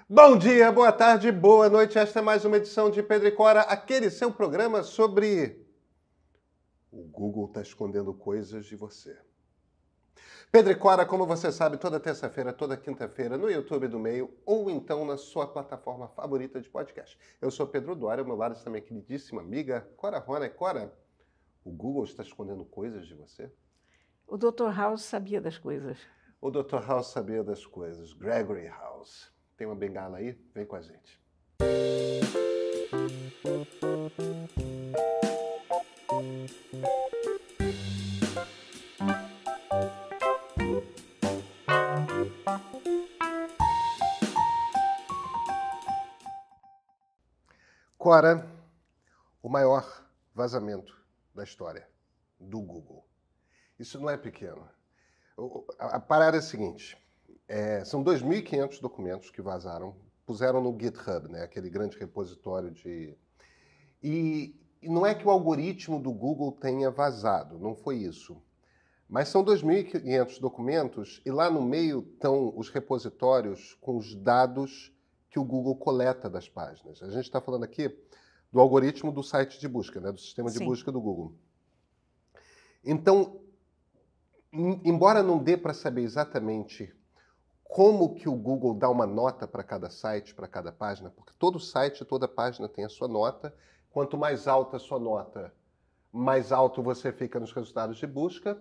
Bom dia, boa tarde, boa noite. Esta é mais uma edição de Pedro e Cora, aquele seu programa sobre o Google está escondendo coisas de você. Pedro e Cora, como você sabe, toda terça-feira, toda quinta-feira, no YouTube do Meio ou então na sua plataforma favorita de podcast. Eu sou Pedro Dória, ao meu lado está minha queridíssima amiga Cora Rona. Cora, o Google está escondendo coisas de você? O Dr. House sabia das coisas. O Dr. House sabia das coisas. Gregory House. Tem uma bengala aí? Vem com a gente. Cora, o maior vazamento da história do Google. Isso não é pequeno. A parada é a seguinte, são 2.500 documentos que vazaram, puseram no GitHub, né, aquele grande repositório de... E não é que o algoritmo do Google tenha vazado, não foi isso. Mas são 2.500 documentos e lá no meio estão os repositórios com os dados que o Google coleta das páginas. A gente está falando aqui do algoritmo do site de busca, né, do sistema de busca do Google. Então, embora não dê para saber exatamente como que o Google dá uma nota para cada site, para cada página, porque todo site, toda página tem a sua nota. Quanto mais alta a sua nota, mais alto você fica nos resultados de busca.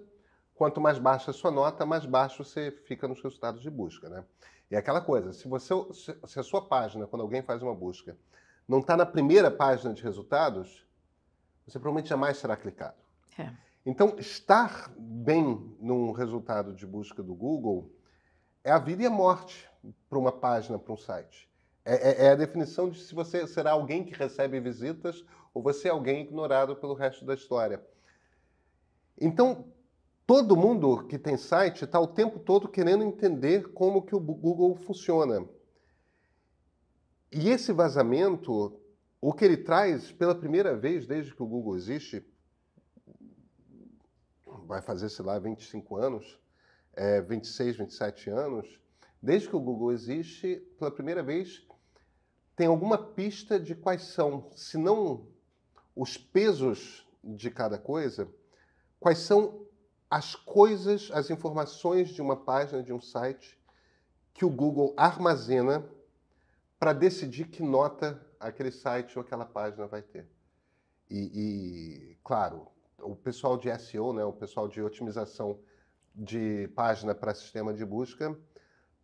Quanto mais baixa a sua nota, mais baixo você fica nos resultados de busca, né? E é aquela coisa, se a sua página, quando alguém faz uma busca, não está na primeira página de resultados, você provavelmente jamais será clicado. Então, estar bem num resultado de busca do Google é a vida e a morte para uma página, para um site. É a definição de se você será alguém que recebe visitas ou você é alguém ignorado pelo resto da história. Então, todo mundo que tem site está o tempo todo querendo entender como que o Google funciona. E esse vazamento, o que ele traz pela primeira vez desde que o Google existe, vai fazer, sei lá, 25 anos, 26, 27 anos, desde que o Google existe, pela primeira vez, tem alguma pista de quais são, se não os pesos de cada coisa, quais são as coisas, as informações de uma página, de um site, que o Google armazena para decidir que nota aquele site ou aquela página vai ter. Claro, o pessoal de SEO, né, o pessoal de otimização de página para sistema de busca,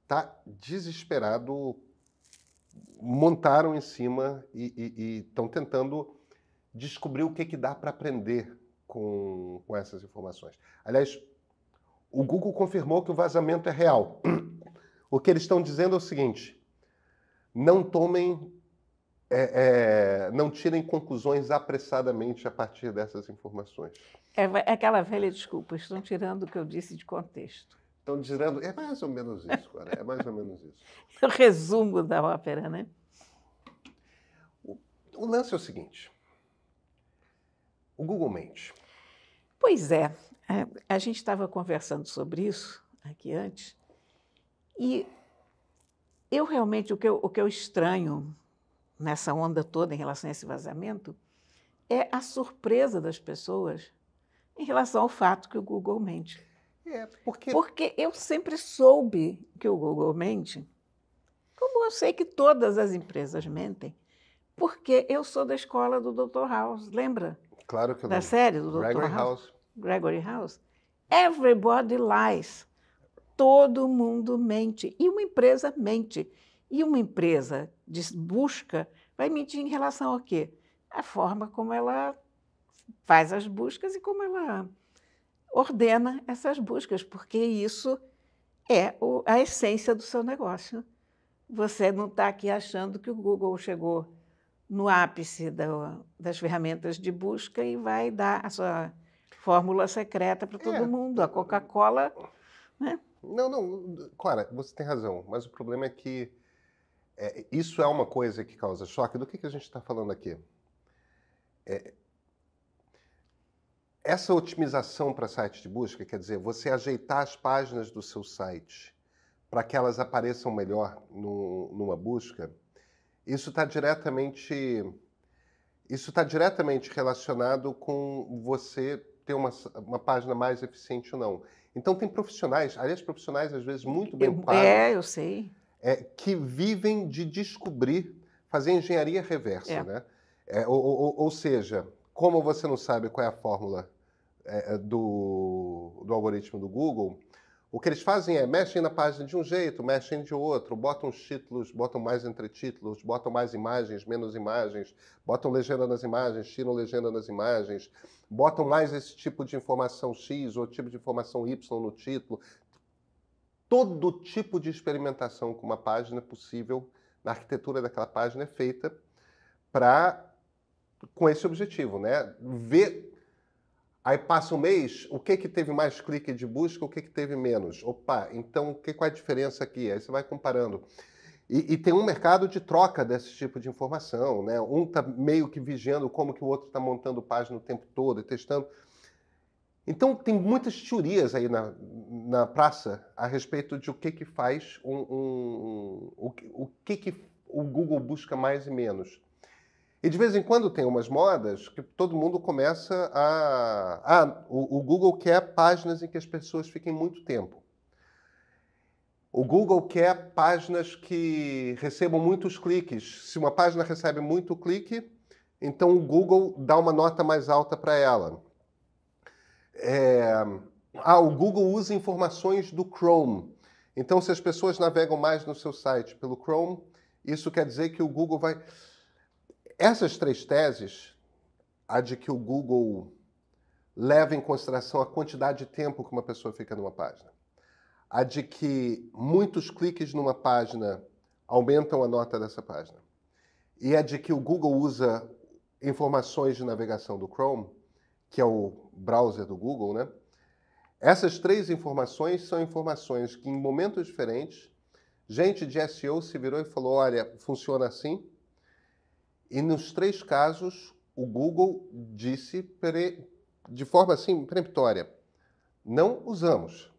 está desesperado, montaram em cima e estão tentando descobrir o que dá para aprender com essas informações. Aliás, o Google confirmou que o vazamento é real. O que eles estão dizendo é o seguinte, não tomem, não tirem conclusões apressadamente a partir dessas informações. É aquela velha desculpa, estão tirando o que eu disse de contexto. Estão dizendo, é mais ou menos isso, cara, é mais ou menos isso. O resumo da ópera, né? O lance é o seguinte, o Google mente. Pois é, a gente estava conversando sobre isso aqui antes, e eu realmente, o que eu estranho nessa onda toda em relação a esse vazamento é a surpresa das pessoas em relação ao fato que o Google mente. Porque eu sempre soube que o Google mente, como eu sei que todas as empresas mentem, porque eu sou da escola do Dr. House, lembra? Claro que eu da lembro. série do Dr. Gregory House. Gregory House. Everybody lies. Todo mundo mente. E uma empresa mente. E uma empresa de busca vai mentir em relação ao quê? A forma como ela faz as buscas e como ela ordena essas buscas, porque isso é a essência do seu negócio. Você não está aqui achando que o Google chegou no ápice das ferramentas de busca e vai dar a sua fórmula secreta para todo mundo, a Coca-Cola, né? Não, Clara, você tem razão, mas o problema é que isso é uma coisa que causa choque. Do que a gente está falando aqui? Essa otimização para site de busca, quer dizer, você ajeitar as páginas do seu site para que elas apareçam melhor numa busca, isso está diretamente relacionado com você ter uma página mais eficiente ou não. Então, tem profissionais, aliás, profissionais às vezes muito bem pagos, Eu sei. que vivem de descobrir, fazer engenharia reversa, É. né? Ou seja, como você não sabe qual é a fórmula do algoritmo do Google, o que eles fazem é mexem na página de um jeito, mexem de outro, botam os títulos, botam mais entretítulos, botam mais imagens, menos imagens, botam legenda nas imagens, tiram legenda nas imagens, botam mais esse tipo de informação X ou tipo de informação Y no título. Todo tipo de experimentação com uma página possível na arquitetura daquela página é feita com esse objetivo, né? Ver. Aí passa um mês, o que teve mais clique de busca, o que teve menos? Opa, então qual é a diferença aqui? Aí você vai comparando. E tem um mercado de troca desse tipo de informação, né? Um está meio que vigiando como que o outro está montando página o tempo todo e testando. Então tem muitas teorias aí na praça a respeito de o que faz o que o Google busca mais e menos. E de vez em quando tem umas modas que todo mundo começa o Google quer páginas em que as pessoas fiquem muito tempo. O Google quer páginas que recebam muitos cliques. Se uma página recebe muito clique, então o Google dá uma nota mais alta para ela. O Google usa informações do Chrome. Então, se as pessoas navegam mais no seu site pelo Chrome, isso quer dizer que o Google vai... Essas três teses, a de que o Google leva em consideração a quantidade de tempo que uma pessoa fica numa página, a de que muitos cliques numa página aumentam a nota dessa página, e a de que o Google usa informações de navegação do Chrome, que é o browser do Google, né? Essas três informações são informações que, em momentos diferentes, gente de SEO se virou e falou, olha, funciona assim. E nos três casos, o Google disse de forma assim, peremptória, não usamos.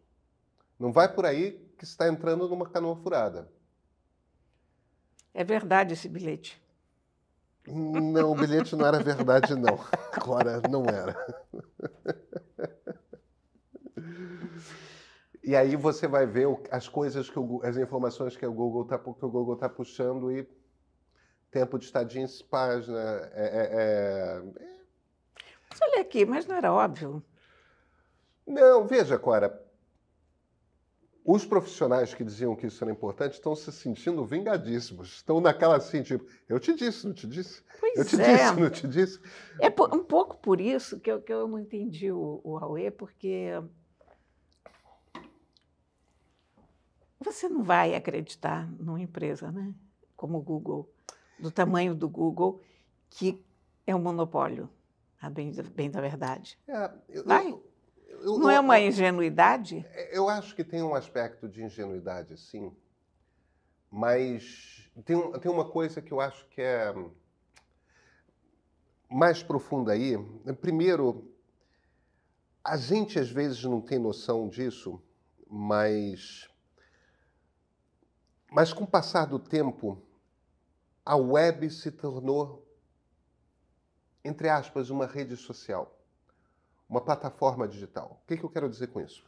Não vai por aí que está entrando numa canoa furada. É verdade esse bilhete. Não, o bilhete não era verdade, não. Agora, não era. E aí você vai ver as coisas as informações que o Google está puxando e tempo de estadia em página. Mas olha aqui, mas não era óbvio? Não, veja, Cora. Os profissionais que diziam que isso era importante estão se sentindo vingadíssimos. Estão naquela assim, tipo, eu te disse, não te disse? Pois Eu te é. disse, não te disse? É um pouco por isso que eu não entendi o Huawei, porque você não vai acreditar numa empresa, né, como o Google, do tamanho do Google, que é um monopólio, a bem da verdade. Vai? Não é uma ingenuidade? Eu acho que tem um aspecto de ingenuidade, sim, mas tem uma coisa que eu acho que é mais profunda aí. Primeiro, a gente às vezes não tem noção disso, mas com o passar do tempo, a web se tornou, entre aspas, uma rede social, uma plataforma digital. O que eu quero dizer com isso?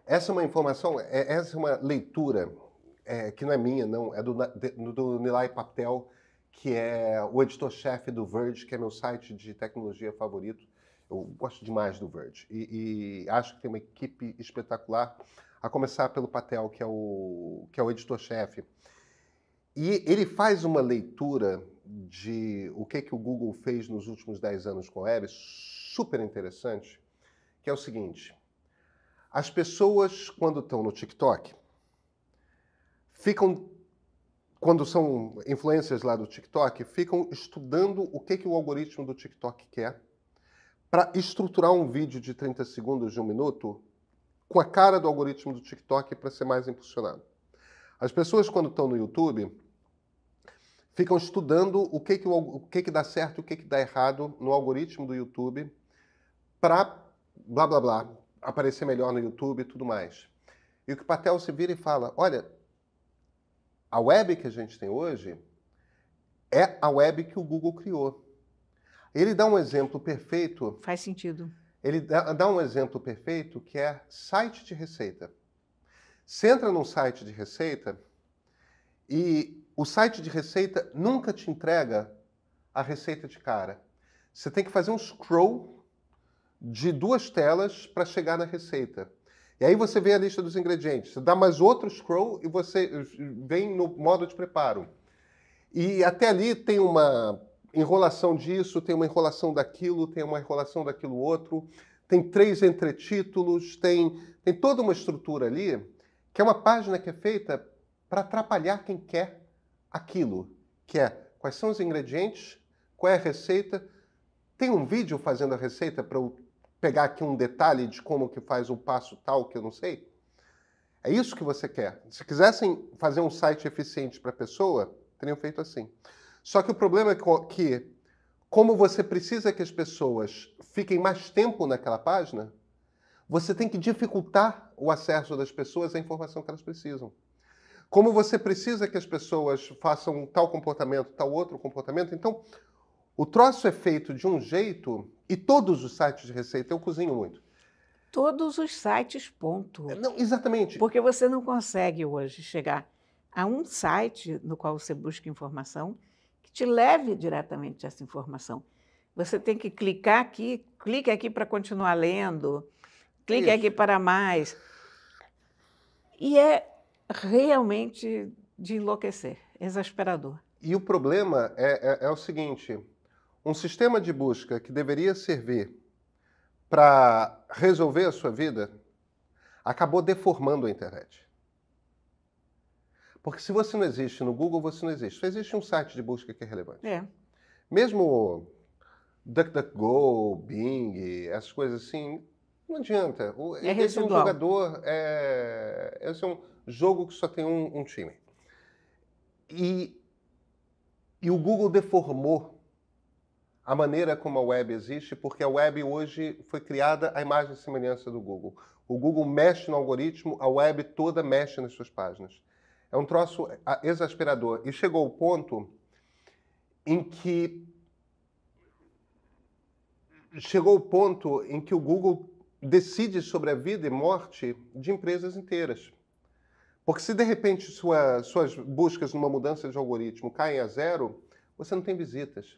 Essa é uma informação, essa é uma leitura que não é minha, não, é do Nilay Patel, que é o editor-chefe do Verge, que é meu site de tecnologia favorito. Eu gosto demais do Verge e acho que tem uma equipe espetacular, a começar pelo Patel, que é o editor-chefe. E ele faz uma leitura de o que o Google fez nos últimos 10 anos com a web, super interessante, que é o seguinte: as pessoas, quando estão no TikTok, quando são influencers lá do TikTok, ficam estudando o que o algoritmo do TikTok quer para estruturar um vídeo de 30 segundos, de 1 minuto, com a cara do algoritmo do TikTok para ser mais impulsionado. As pessoas, quando estão no YouTube, ficam estudando o que dá certo e o que dá errado no algoritmo do YouTube para, blá, blá, blá, aparecer melhor no YouTube e tudo mais. E o que o Patel se vira e fala, olha, a web que a gente tem hoje é a web que o Google criou. Ele dá um exemplo perfeito. Faz sentido. Ele dá um exemplo perfeito que é site de receita. Você entra num site de receita e o site de receita nunca te entrega a receita de cara. Você tem que fazer um scroll de 2 telas para chegar na receita. E aí você vê a lista dos ingredientes. Você dá mais outro scroll e você vem no modo de preparo. E até ali tem uma enrolação disso, tem uma enrolação daquilo, tem uma enrolação daquilo outro, tem 3 entretítulos, tem toda uma estrutura ali, que é uma página que é feita para atrapalhar quem quer aquilo, que é quais são os ingredientes, qual é a receita. Tem um vídeo fazendo a receita para eu pegar aqui um detalhe de como que faz o passo tal que eu não sei? É isso que você quer. Se quisessem fazer um site eficiente para a pessoa, teriam feito assim. Só que o problema é que, como você precisa que as pessoas fiquem mais tempo naquela página, você tem que dificultar o acesso das pessoas à informação que elas precisam. Como você precisa que as pessoas façam tal comportamento, tal outro comportamento, então o troço é feito de um jeito, e todos os sites de receita, eu cozinho muito. Todos os sites, ponto. Não, exatamente. Porque você não consegue hoje chegar a um site no qual você busca informação que te leve diretamente a essa informação. Você tem que clicar aqui, clique aqui para continuar lendo, clique aqui para mais. E é realmente de enlouquecer, exasperador. E o problema é o seguinte, um sistema de busca que deveria servir para resolver a sua vida acabou deformando a internet. Porque se você não existe no Google, você não existe. Só existe um site de busca que é relevante. Mesmo DuckDuckGo, Bing, essas coisas assim, não adianta. Esse é um jogador, esse é um jogo que só tem um time. E o Google deformou a maneira como a web existe, porque a web hoje foi criada à imagem e semelhança do Google. O Google mexe no algoritmo, a web toda mexe nas suas páginas. É um troço exasperador. E chegou ao ponto em que o Google decide sobre a vida e morte de empresas inteiras. Porque se de repente suas buscas numa mudança de algoritmo caem a zero, você não tem visitas.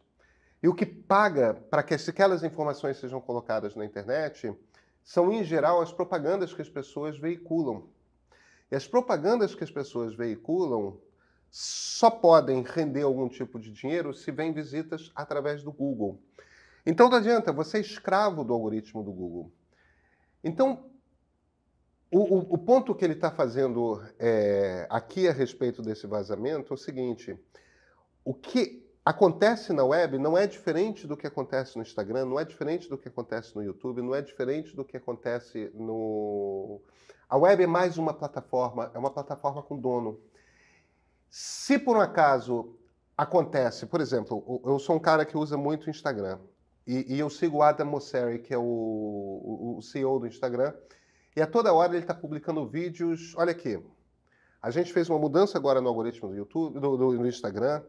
E o que paga para que aquelas informações sejam colocadas na internet são, em geral, as propagandas que as pessoas veiculam. E as propagandas que as pessoas veiculam só podem render algum tipo de dinheiro se vêm visitas através do Google. Então não adianta, você é escravo do algoritmo do Google. Então, o ponto que ele está fazendo aqui a respeito desse vazamento é o seguinte, o que acontece na web não é diferente do que acontece no Instagram, não é diferente do que acontece no YouTube, não é diferente do que acontece no... A web é mais uma plataforma, é uma plataforma com dono. Se por um acaso acontece, por exemplo, eu sou um cara que usa muito o Instagram, e eu sigo o Adam Mosseri, que é o CEO do Instagram, e a toda hora ele está publicando vídeos. Olha aqui, a gente fez uma mudança agora no algoritmo do YouTube, do Instagram,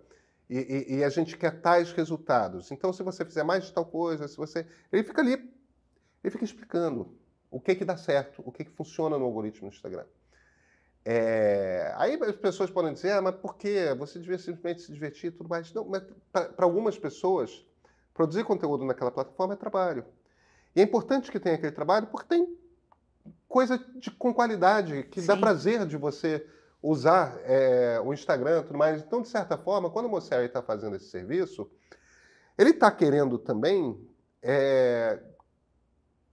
e a gente quer tais resultados. Então, se você fizer mais de tal coisa, se você... Ele fica ali, ele fica explicando o que dá certo, o que funciona no algoritmo do Instagram. Aí as pessoas podem dizer, mas por quê? Você devia simplesmente se divertir e tudo mais. Não, mas para algumas pessoas, produzir conteúdo naquela plataforma é trabalho. E é importante que tenha aquele trabalho porque tem coisa com qualidade, que dá prazer de você usar o Instagram e tudo mais. Então, de certa forma, quando o Mosseri está fazendo esse serviço, ele está querendo também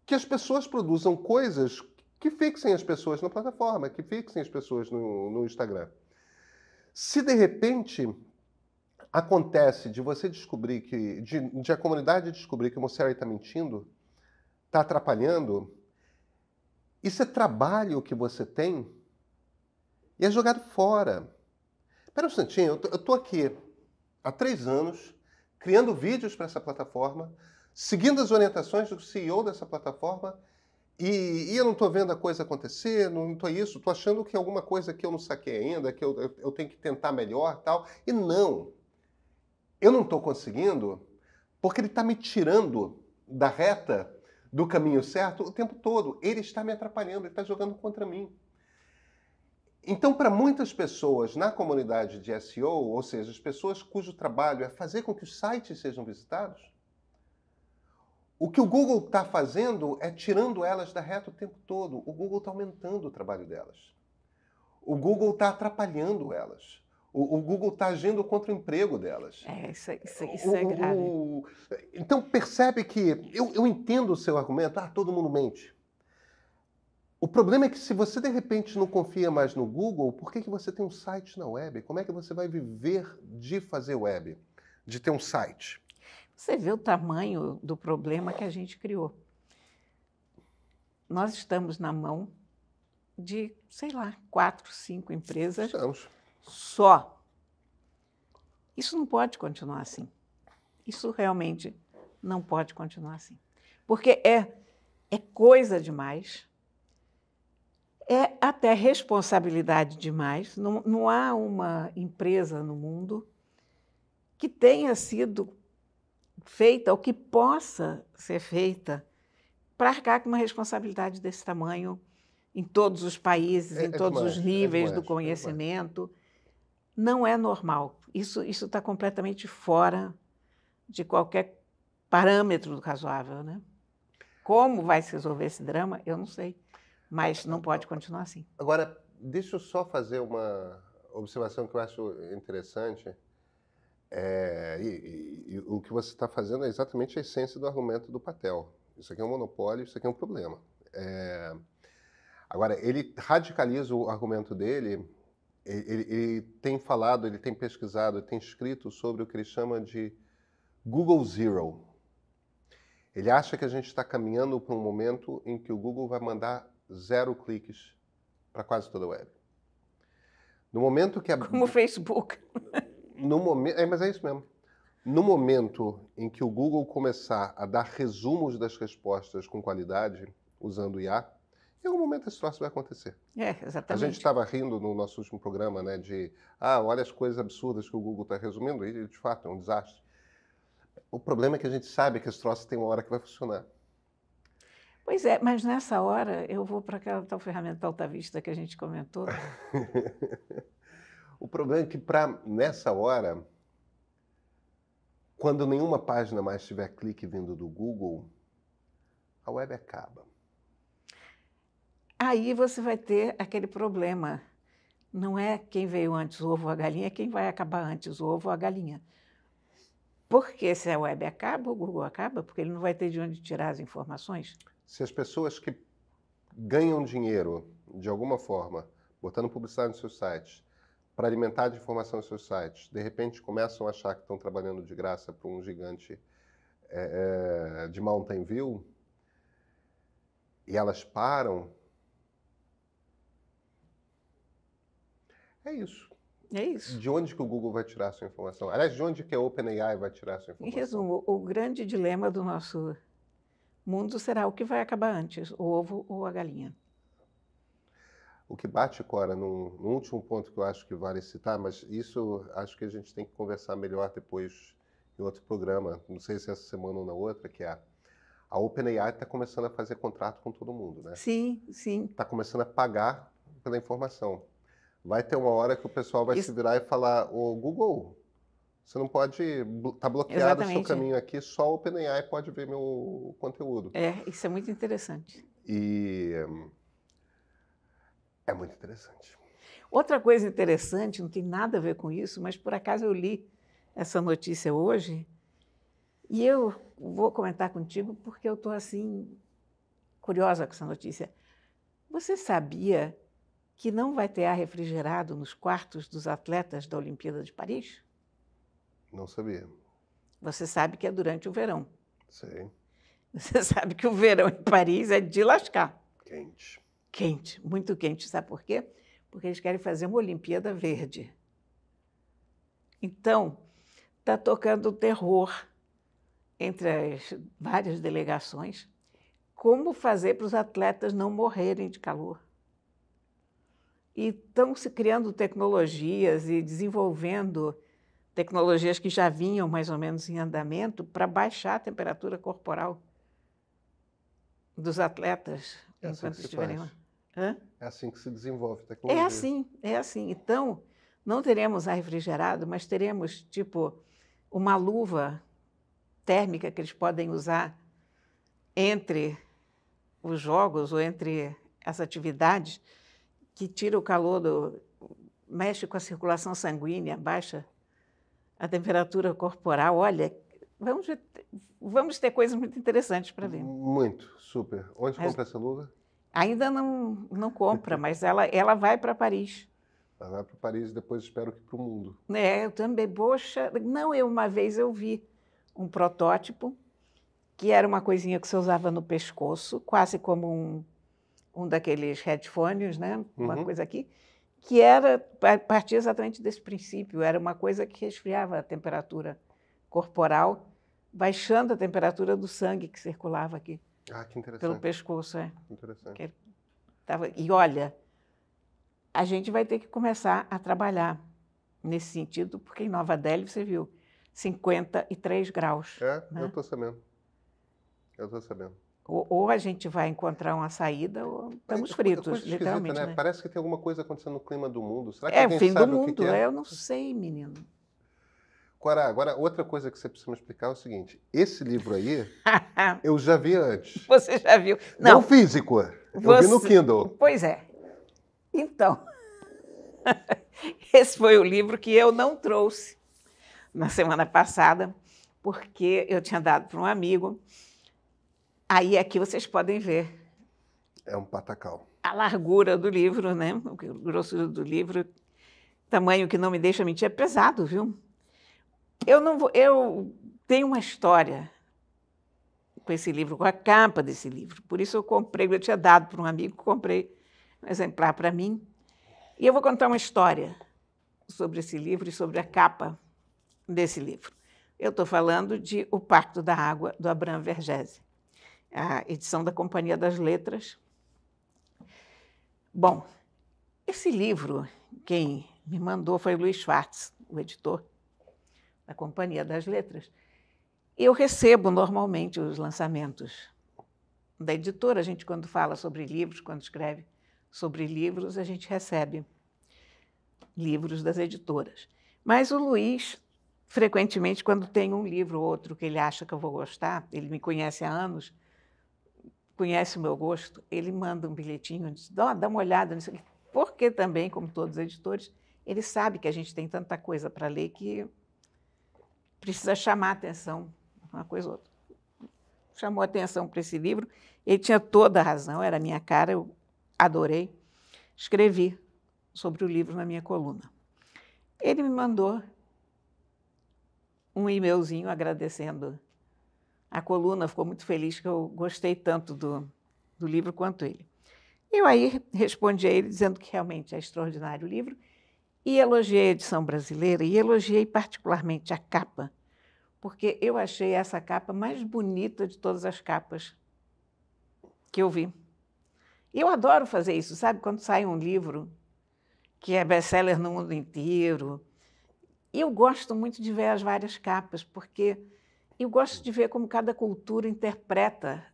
que as pessoas produzam coisas que fixem as pessoas na plataforma, que fixem as pessoas no Instagram. Se, de repente, acontece de você descobrir de a comunidade descobrir que o Mosseri está mentindo, está atrapalhando, isso é trabalho que você tem e é jogado fora. Espera um instantinho, eu estou aqui há 3 anos, criando vídeos para essa plataforma, seguindo as orientações do CEO dessa plataforma, E eu não estou vendo a coisa acontecer, não estou isso, estou achando que alguma coisa que eu não saquei ainda, que eu tenho que tentar melhor, tal. E não, eu não estou conseguindo, porque ele está me tirando da reta, do caminho certo o tempo todo. Ele está me atrapalhando, ele está jogando contra mim. Então, para muitas pessoas na comunidade de SEO, ou seja, as pessoas cujo trabalho é fazer com que os sites sejam visitados, o que o Google está fazendo é tirando elas da reta o tempo todo. O Google está aumentando o trabalho delas. O Google está atrapalhando elas. O Google está agindo contra o emprego delas. Isso é grave. Então, percebe que eu entendo o seu argumento. Todo mundo mente. O problema é que se você, de repente, não confia mais no Google, por que você tem um site na web? Como é que você vai viver de fazer web? De ter um site? Você vê o tamanho do problema que a gente criou. Nós estamos na mão de, sei lá, 4, 5 empresas Estamos. só. Isso não pode continuar assim. Isso realmente não pode continuar assim. Porque é coisa demais, é até responsabilidade demais. Não há uma empresa no mundo que tenha sido feita ou que possa ser feita para arcar com uma responsabilidade desse tamanho em todos os países, em todos os níveis do conhecimento. Não é normal. Isso está completamente fora de qualquer parâmetro razoável, né? Como vai se resolver esse drama, eu não sei. Mas não pode continuar assim. Agora, deixa eu só fazer uma observação que eu acho interessante. O que você está fazendo é exatamente a essência do argumento do Patel. Isso aqui é um monopólio, isso aqui é um problema. Agora, ele radicaliza o argumento dele, ele tem falado, ele tem pesquisado, ele tem escrito sobre o que ele chama de Google Zero. Ele acha que a gente está caminhando para um momento em que o Google vai mandar 0 cliques para quase toda a web. No momento que Como o Facebook. Mas é isso mesmo. No momento em que o Google começar a dar resumos das respostas com qualidade, usando IA, em algum momento esse troço vai acontecer. Exatamente. A gente estava rindo no nosso último programa, né, de olha as coisas absurdas que o Google está resumindo, e de fato é um desastre. O problema é que a gente sabe que esse troço tem uma hora que vai funcionar. Pois é, mas nessa hora eu vou para aquela tal ferramenta Alta Vista que a gente comentou. O problema é que nessa hora, quando nenhuma página mais tiver clique vindo do Google, a web acaba. Aí você vai ter aquele problema. Não é quem veio antes, o ovo ou a galinha, é quem vai acabar antes, o ovo ou a galinha. Porque se a web acaba, o Google acaba, porque ele não vai ter de onde tirar as informações. Se as pessoas que ganham dinheiro, de alguma forma, botando publicidade nos seus sites, para alimentar de informação nos seus sites, de repente começam a achar que estão trabalhando de graça para um gigante de Mountain View, e elas param, é isso. É isso. De onde que o Google vai tirar a sua informação? Aliás, de onde que a OpenAI vai tirar a sua informação? Em resumo, o grande dilema do nosso mundo será o que vai acabar antes, o ovo ou a galinha. O que bate, Cora, no último ponto que eu acho que vale citar, mas isso acho que a gente tem que conversar melhor depois em outro programa, não sei se essa semana ou na outra, que é a OpenAI está começando a fazer contrato com todo mundo, né? Sim, sim. Está começando a pagar pela informação. Vai ter uma hora que o pessoal vai se virar e falar, ô Google, você não pode, tá bloqueado o seu caminho aqui, só a OpenAI pode ver meu conteúdo. Isso é muito interessante. E é muito interessante. Outra coisa interessante, não tem nada a ver com isso, mas por acaso eu li essa notícia hoje e eu vou comentar contigo porque eu estou assim curiosa com essa notícia. Você sabia que não vai ter ar refrigerado nos quartos dos atletas da Olimpíada de Paris? Não sabia. Você sabe que é durante o verão. Sei. Você sabe que o verão em Paris é de lascar. Quente. Quente, muito quente. Sabe por quê? Porque eles querem fazer uma Olimpíada verde. Então, está tocando terror entre as várias delegações. como fazer para os atletas não morrerem de calor. E estão se criando tecnologias e desenvolvendo tecnologias que já vinham mais ou menos em andamento para baixar a temperatura corporal dos atletas enquanto estiverem lá. Hã? É assim que se desenvolve a tecnologia. É assim. Então, não teremos ar refrigerado, mas teremos, tipo, uma luva térmica que eles podem usar entre os jogos ou entre as atividades, que tira o calor, mexe com a circulação sanguínea, baixa a temperatura corporal. Olha, vamos ter coisas muito interessantes para ver. Muito, super. Onde compra essa luva? Ainda não compra, mas ela vai para Paris. Ela vai para Paris e depois espero que para o mundo. Eu também, poxa, não, uma vez eu vi um protótipo que era uma coisinha que você usava no pescoço, quase como um daqueles headphones, né? Uma coisa aqui, que partia exatamente desse princípio, era uma coisa que resfriava a temperatura corporal, baixando a temperatura do sangue que circulava aqui. Ah, que interessante. Pelo pescoço, Interessante. E olha, a gente vai ter que começar a trabalhar nesse sentido, porque em Nova Delhi, você viu, 53 graus. Né? Eu estou sabendo. Ou a gente vai encontrar uma saída, ou estamos fritos, literalmente. Né? Parece que tem alguma coisa acontecendo no clima do mundo. Será que o alguém fim sabe do o mundo, que é? Eu não sei, menino. Agora, outra coisa que você precisa me explicar é o seguinte: esse livro aí, eu já vi antes. Você já viu? Não físico, eu vi no Kindle. Pois é. Então, esse foi o livro que eu não trouxe na semana passada, porque eu tinha dado para um amigo. Aí aqui vocês podem ver. É um patacal. A largura do livro, né? O grosso do livro, tamanho que não me deixa mentir, é pesado, viu? Eu tenho uma história com esse livro, com a capa desse livro. Por isso eu tinha dado para um amigo, comprei um exemplar para mim. E eu vou contar uma história sobre esse livro e sobre a capa desse livro. Eu estou falando de O Pacto da Água, do Abraham Verghese, a edição da Companhia das Letras. Bom, esse livro, quem me mandou foi o Luiz Schwartz, o editor da Companhia das Letras. Eu recebo normalmente os lançamentos da editora. A gente, quando fala sobre livros, quando escreve sobre livros, a gente recebe livros das editoras. Mas o Luiz, frequentemente, quando tem um livro ou outro que ele acha que eu vou gostar, ele me conhece há anos, conhece o meu gosto, ele manda um bilhetinho, diz, dá uma olhada nisso aqui. Porque também, como todos os editores, ele sabe que a gente tem tanta coisa para ler que precisa chamar atenção, uma coisa ou outra. Chamou atenção para esse livro, ele tinha toda a razão, era a minha cara, eu adorei. Escrevi sobre o livro na minha coluna. Ele me mandou um e-mailzinho agradecendo a coluna, ficou muito feliz que eu gostei tanto do livro quanto ele. Eu aí respondi a ele dizendo que realmente é extraordinário o livro e elogiei a edição brasileira e elogiei particularmente a capa, porque eu achei essa capa mais bonita de todas as capas que eu vi. Eu adoro fazer isso, sabe? Quando sai um livro que é best-seller no mundo inteiro, eu gosto muito de ver as várias capas, porque eu gosto de ver como cada cultura interpreta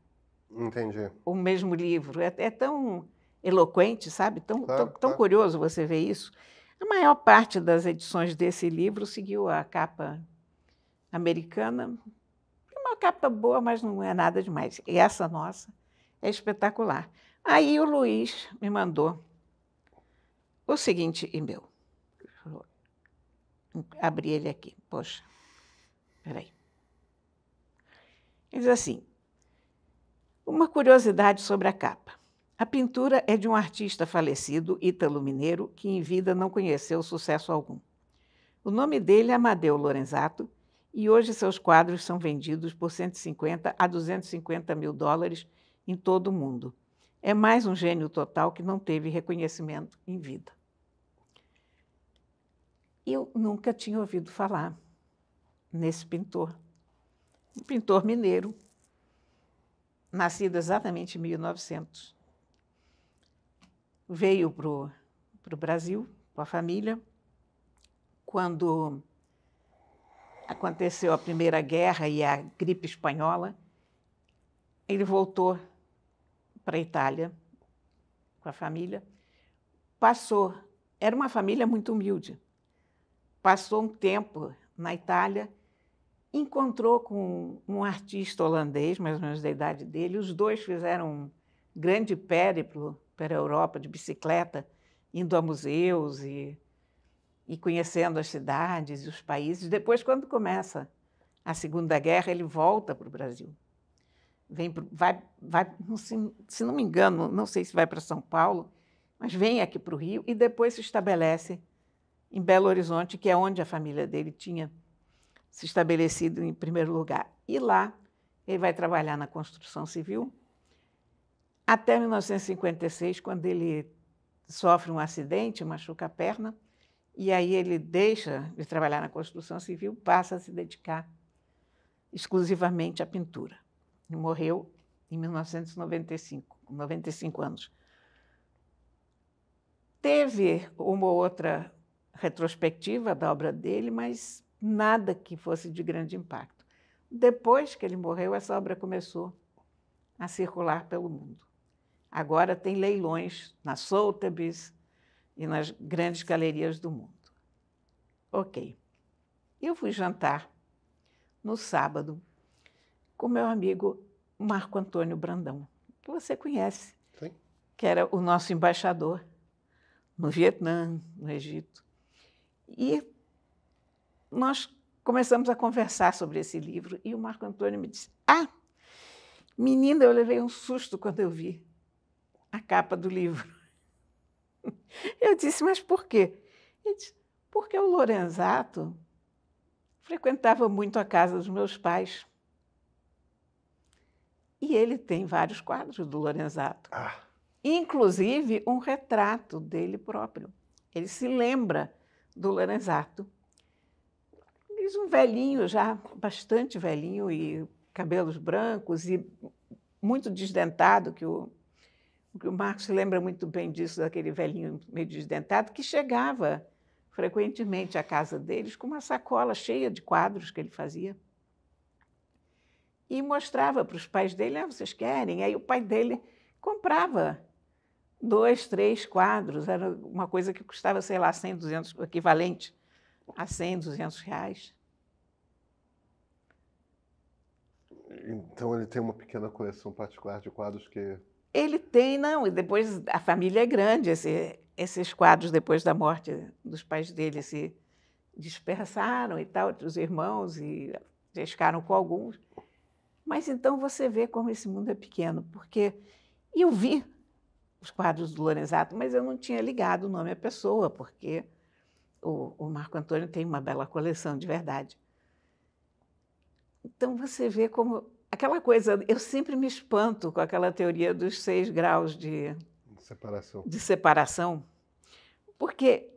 o mesmo livro. É tão eloquente, sabe? Tão curioso você ver isso. A maior parte das edições desse livro seguiu a capa americana. É uma capa boa, mas não é nada demais. E essa nossa é espetacular. Aí o Luiz me mandou o seguinte e-mail. Deixa eu abrir ele aqui. Poxa, espera aí. Ele diz assim, uma curiosidade sobre a capa. A pintura é de um artista falecido, ítalo-mineiro, que em vida não conheceu sucesso algum. O nome dele é Amadeu Lorenzato e hoje seus quadros são vendidos por 150 a 250 mil dólares em todo o mundo. É mais um gênio total que não teve reconhecimento em vida. Eu nunca tinha ouvido falar nesse pintor. Um pintor mineiro, nascido exatamente em 1900. Veio para o Brasil com a família. Quando aconteceu a Primeira Guerra e a gripe espanhola, ele voltou para a Itália com a família. Era uma família muito humilde. Passou um tempo na Itália, encontrou com um artista holandês, mais ou menos da idade dele. Os dois fizeram um grande périplo pela Europa de bicicleta, indo a museus e conhecendo as cidades e os países. Depois, quando começa a Segunda Guerra, ele volta para o Brasil. Se não me engano, não sei se vai para São Paulo, mas vem aqui para o Rio e depois se estabelece em Belo Horizonte, que é onde a família dele tinha se estabelecido em primeiro lugar. E lá ele vai trabalhar na construção civil até 1956, quando ele sofre um acidente, machuca a perna, e aí ele deixa de trabalhar na construção civil, passa a se dedicar exclusivamente à pintura. Ele morreu em 1995, com 95 anos. Teve uma ou outra retrospectiva da obra dele, mas nada que fosse de grande impacto. Depois que ele morreu, essa obra começou a circular pelo mundo. Agora tem leilões na Sotheby's e nas grandes galerias do mundo. Ok. Eu fui jantar no sábado com meu amigo Marco Antônio Brandão, que você conhece, Sim. Que era o nosso embaixador no Vietnã, no Egito. E nós começamos a conversar sobre esse livro e o Marco Antônio me disse: menina, eu levei um susto quando eu vi a capa do livro. Eu disse: mas por quê? Ele disse: porque o Lorenzato frequentava muito a casa dos meus pais. E ele tem vários quadros do Lorenzato. Inclusive um retrato dele próprio. Ele se lembra do Lorenzato. Diz um velhinho, já bastante velhinho, e cabelos brancos, e muito desdentado, que o Marcos se lembra muito bem disso, daquele velhinho meio desdentado, que chegava frequentemente à casa deles com uma sacola cheia de quadros que ele fazia. E mostrava para os pais dele: vocês querem? Aí o pai dele comprava 2, 3 quadros. Era uma coisa que custava, sei lá, 100, 200, o equivalente a 100, 200 reais. Então ele tem uma pequena coleção particular de quadros que... Ele tem, não, e depois a família é grande. Esses quadros, depois da morte dos pais dele, se dispersaram e tal, entre os irmãos, e eles ficaram com alguns. Mas então você vê como esse mundo é pequeno, porque eu vi os quadros do Lorenzato, mas eu não tinha ligado o nome à pessoa, porque o Marco Antônio tem uma bela coleção, de verdade. Então você vê como... Aquela coisa, eu sempre me espanto com aquela teoria dos 6 graus de separação, porque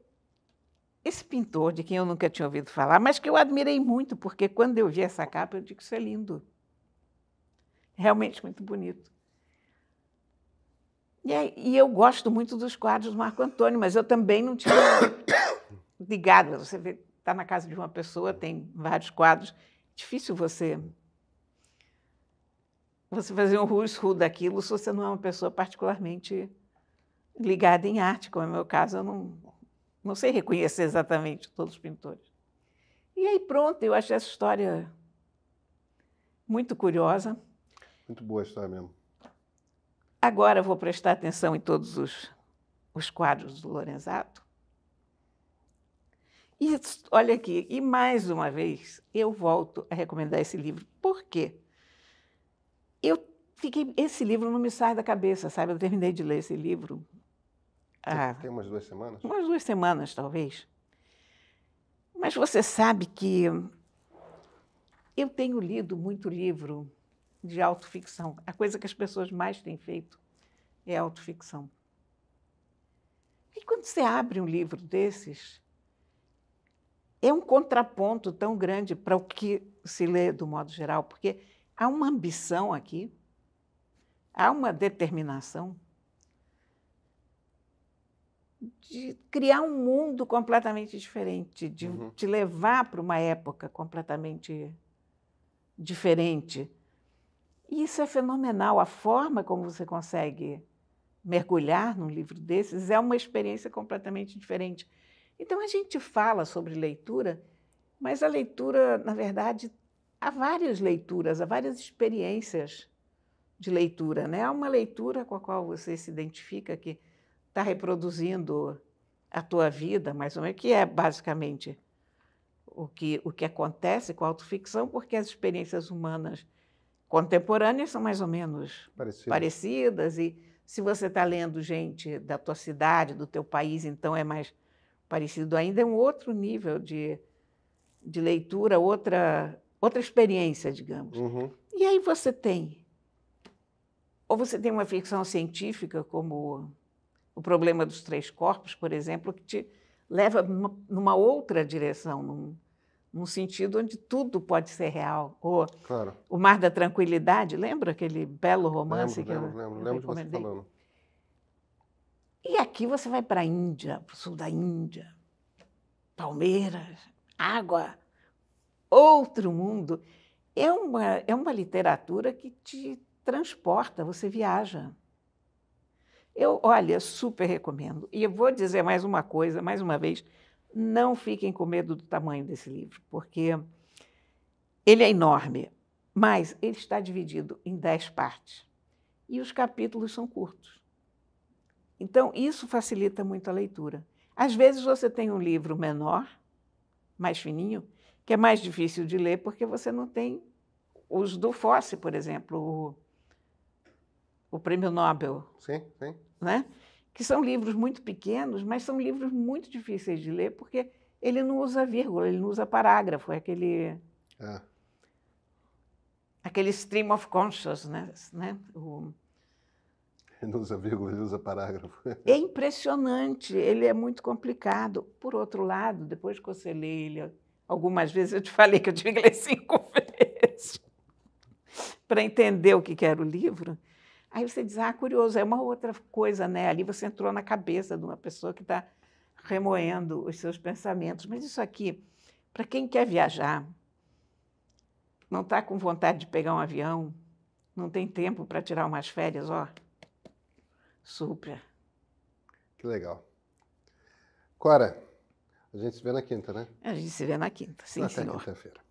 esse pintor, de quem eu nunca tinha ouvido falar, mas que eu admirei muito, porque quando eu vi essa capa, eu digo: isso é lindo. Realmente muito bonito. E eu gosto muito dos quadros do Marco Antônio, mas eu também não tinha ligado. Você vê, está na casa de uma pessoa, tem vários quadros. Difícil você fazer um who's-who daquilo se você não é uma pessoa particularmente ligada em arte, como é o meu caso. Eu não sei reconhecer exatamente todos os pintores. E aí pronto, eu achei essa história muito curiosa. Muito boa a história mesmo. Agora eu vou prestar atenção em todos os quadros do Lorenzato. E olha aqui, e mais uma vez eu volto a recomendar esse livro. Por quê? Esse livro não me sai da cabeça, sabe? Eu terminei de ler esse livro tem umas 2 semanas? Umas 2 semanas, talvez. Mas você sabe que eu tenho lido muito livro de autoficção. A coisa que as pessoas mais têm feito é autoficção. E quando você abre um livro desses, é um contraponto tão grande para o que se lê do modo geral, porque há uma ambição aqui há uma determinação de criar um mundo completamente diferente, de te levar para uma época completamente diferente. E isso é fenomenal. A forma como você consegue mergulhar num livro desses é uma experiência completamente diferente. Então, a gente fala sobre leitura, mas a leitura, na verdade, há várias leituras, há várias experiências de leitura, né? Há uma leitura com a qual você se identifica, que está reproduzindo a tua vida, mais ou menos, que é basicamente o que acontece com a autoficção, porque as experiências humanas contemporâneas são mais ou menos parecidas, e se você está lendo gente da tua cidade, do teu país, então é mais parecido ainda, é um outro nível de leitura, outra experiência, digamos. E aí você tem, ou você tem uma ficção científica, como O Problema dos Três Corpos, por exemplo, que te leva numa outra direção, num sentido onde tudo pode ser real. Ou O Mar da Tranquilidade, lembra aquele belo romance que eu lembro de você falando. E aqui você vai para a Índia, para o sul da Índia, palmeiras, água, outro mundo. É uma literatura que te transporta, você viaja. Olha, super recomendo. E eu vou dizer mais uma coisa, mais uma vez, não fiquem com medo do tamanho desse livro, porque ele é enorme, mas ele está dividido em 10 partes e os capítulos são curtos. Então, isso facilita muito a leitura. Às vezes você tem um livro menor, mais fininho, que é mais difícil de ler porque você não tem os do Fosse, por exemplo, o Prêmio Nobel. Sim, sim. Né? Que são livros muito pequenos, mas são livros muito difíceis de ler, porque ele não usa vírgula, ele não usa parágrafo, é aquele stream of consciousness, né? Ele não usa vírgula, ele usa parágrafo. É impressionante, ele é muito complicado. Por outro lado, depois que você lê ele, algumas vezes eu te falei que eu tive que ler 5 vezes para entender o que era o livro. Aí você diz, curioso, é uma outra coisa, né? Ali você entrou na cabeça de uma pessoa que está remoendo os seus pensamentos. Mas isso aqui, para quem quer viajar, não está com vontade de pegar um avião, não tem tempo para tirar umas férias, super. Que legal. Cora, a gente se vê na quinta, né? A gente se vê na quinta, sim, Até senhor. quinta-feira.